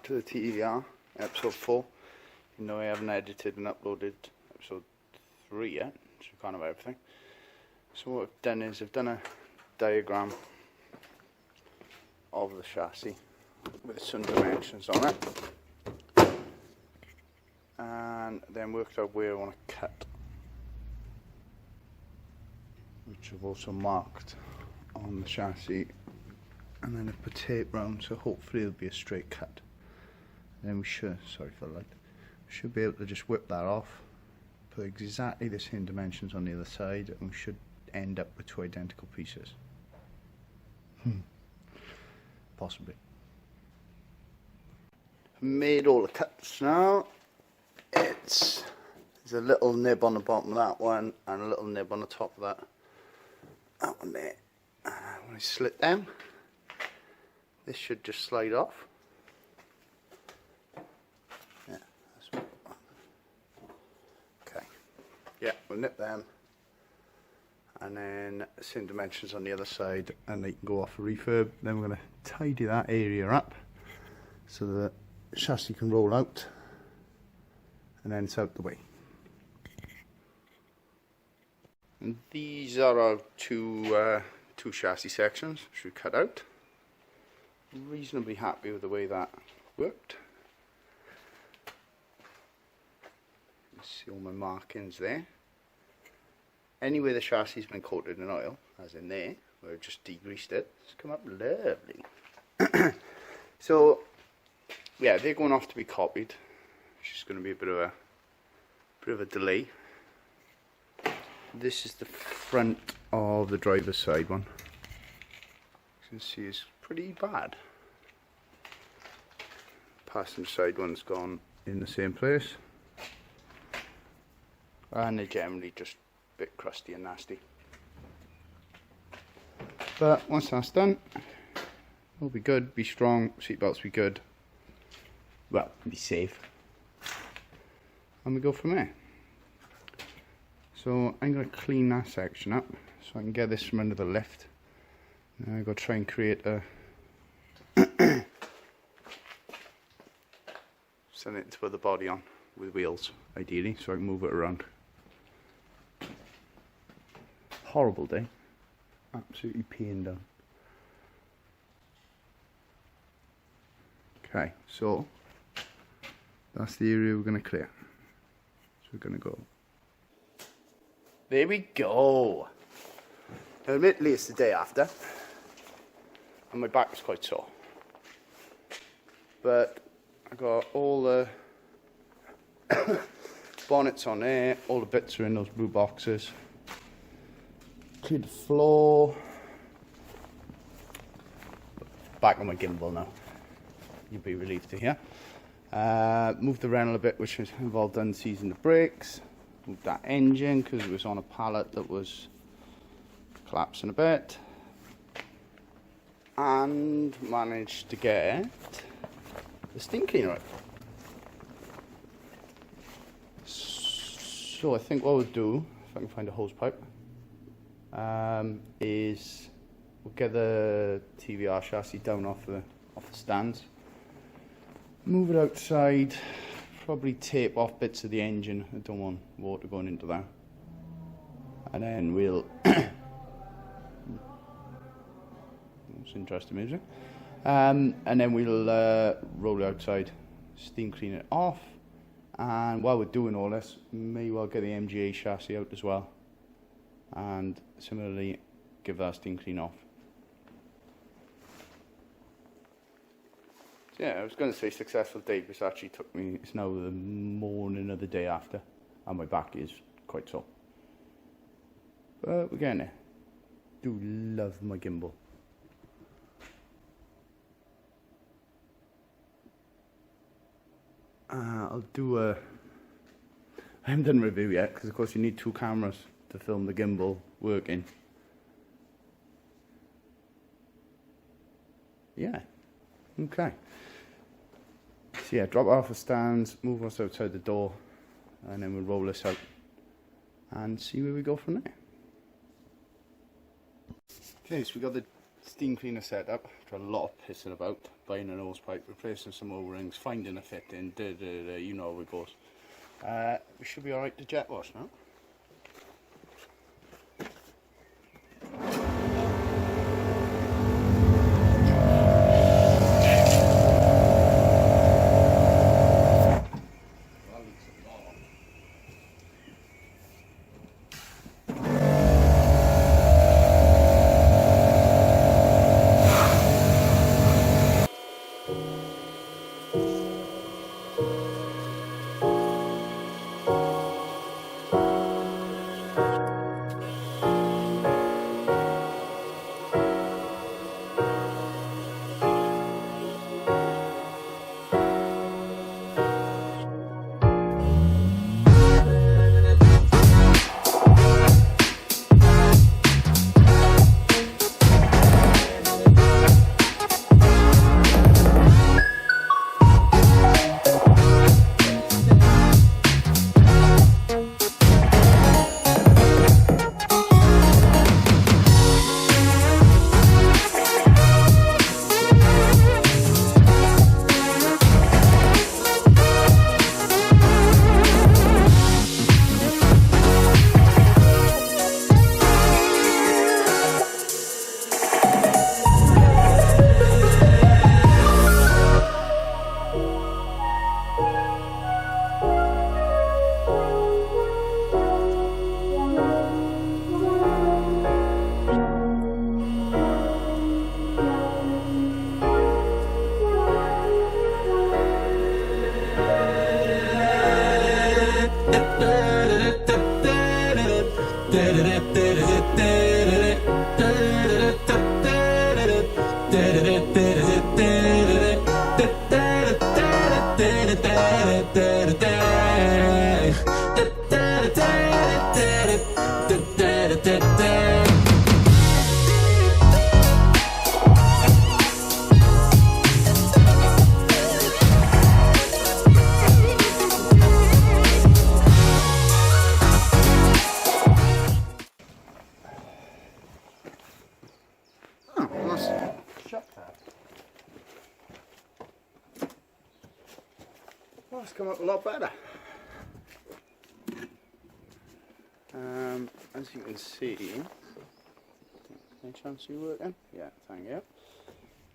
to the TVR, episode 4. You know I haven't edited and uploaded episode 3 yet, so I can't have everything. So what I've done is I've done a diagram of the chassis with some dimensions on it, and then worked out where I want to cut, which I've also marked on the chassis, and then I put tape round, so hopefully it'll be a straight cut. And then we should, sorry for the light, we should be able to just whip that off, put exactly the same dimensions on the other side, and we should end up with two identical pieces. Possibly. Made all the cuts now. There's a little nib on the bottom of that one and a little nib on the top of that one there. When I slit them, this should just slide off. Yeah, that's what I want. Okay. Yeah, we'll nip them, and then same dimensions on the other side, and they can go off a refurb. Then we're going to tidy that area up so the chassis can roll out, and then it's out the way. And these are our two chassis sections which we cut out. Reasonably happy with the way that worked. You can see all my markings there. Anywhere the chassis has been coated in oil, as in there, where I've just degreased it, it's come up lovely. So yeah, they're going off to be copied, which is going to be a bit of a delay. This is the front of the driver's side one. As you can see, it's pretty bad. Passenger side one's gone in the same place, and they're generally just a bit crusty and nasty. But once that's done, it'll be good, be strong, seatbelts be good, well, be safe, and we go from there. So I'm going to clean that section up so I can get this from under the lift. Now I've got to try and create a something to put the body on with wheels, ideally, so I can move it around. Horrible day, absolutely peeing down. Okay, so that's the area we're going to clear. So we're going to go. There we go. Now, admittedly, it's the day after, and my back is quite sore. But I got all the bonnets on there, all the bits are in those blue boxes. Cleared the floor. Back on my gimbal now. You'll be relieved to hear. Moved the Renault a bit, which involved unseizing the brakes. Moved that engine because it was on a pallet that was collapsing a bit, and managed to get the steam cleaner out. So I think what we'll do, if I can find a hose pipe, is we'll get the TVR chassis down off the stands, move it outside, probably tape off bits of the engine. I don't want water going into that. And then we'll that's interesting music. And then we'll roll it outside, steam clean it off, and while we're doing all this, may well get the MGA chassis out as well, and similarly give that steam clean off. Yeah, I was going to say successful day, but it actually took me, it's now the morning of the day after, and my back is quite sore. But we're getting there. Do love my gimbal. I'll do I haven't done a review yet, because of course you need two cameras to film the gimbal working. Yeah, okay. So yeah, drop it off the stands, move us outside the door, and then we'll roll this out and see where we go from there. Okay, so we got the steam cleaner setup. After a lot of pissing about, buying an hose pipe, replacing some O-rings, finding a fitting, you know how it goes. We should be alright to jet wash now. Well, it's come up a lot better. As you can see, any chance you working? Yeah, thank you.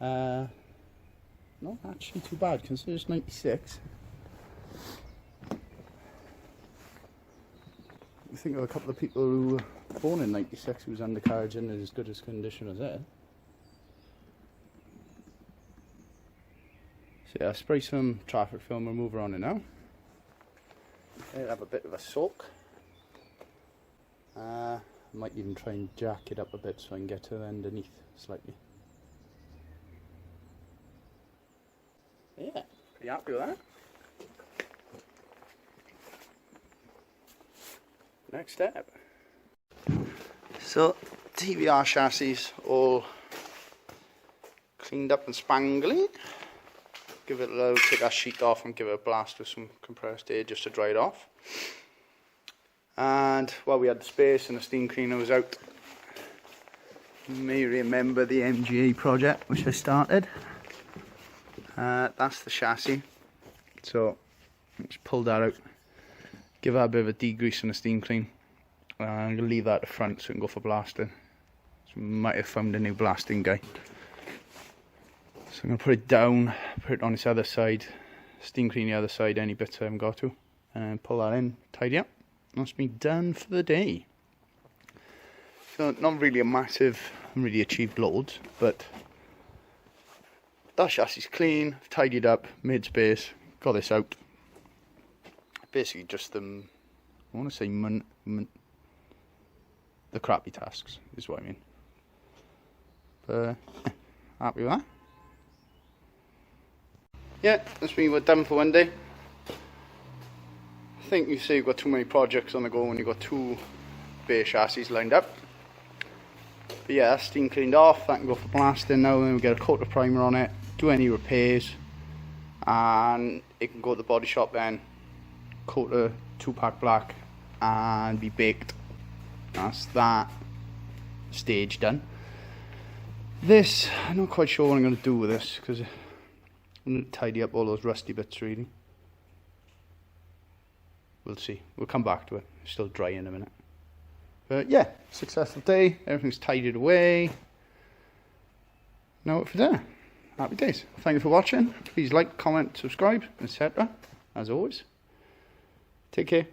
Not actually too bad, considering it's 96. You think of a couple of people who were born in 96 whose undercarriage in as good as condition as it. So yeah, I'll spray some traffic film remover on it now. It'll have a bit of a soak. Might even try and jack it up a bit so I can get to the underneath slightly. Yeah, pretty happy with that. Next step. So, TVR chassis all cleaned up and spangly. Give it a load, take that sheet off and give it a blast with some compressed air just to dry it off. And while we had the space and the steam cleaner was out, you may remember the MGA project which I started. That's the chassis. So let's pull that out, give that a bit of a degrease and a steam clean. I'm going to leave that at the front so we can go for blasting. So we might have found a new blasting guy. So I'm going to put it down, put it on this other side, steam clean the other side, any bits I haven't got to, and pull that in, tidy up. That's me done for the day. So not really a massive, haven't really achieved loads, but that chassis is clean, tidied up, made space, got this out. Basically just the, I want to say the crappy tasks is what I mean. But happy with that. Yeah, that's me, we're done for one day. I think you say you've got too many projects on the go when you've got two bare chassis lined up. But yeah, that's steam cleaned off, that can go for blasting now, then we get a coat of primer on it, do any repairs, and it can go to the body shop then, coat a 2-pack black, and be baked. That's that stage done. This, I'm not quite sure what I'm going to do with this, because I'm going to tidy up all those rusty bits really. We'll see. We'll come back to it. It's still dry in a minute. But yeah, successful day. Everything's tidied away. Now for dinner. Happy days. Thank you for watching. Please like, comment, subscribe, etc. As always. Take care.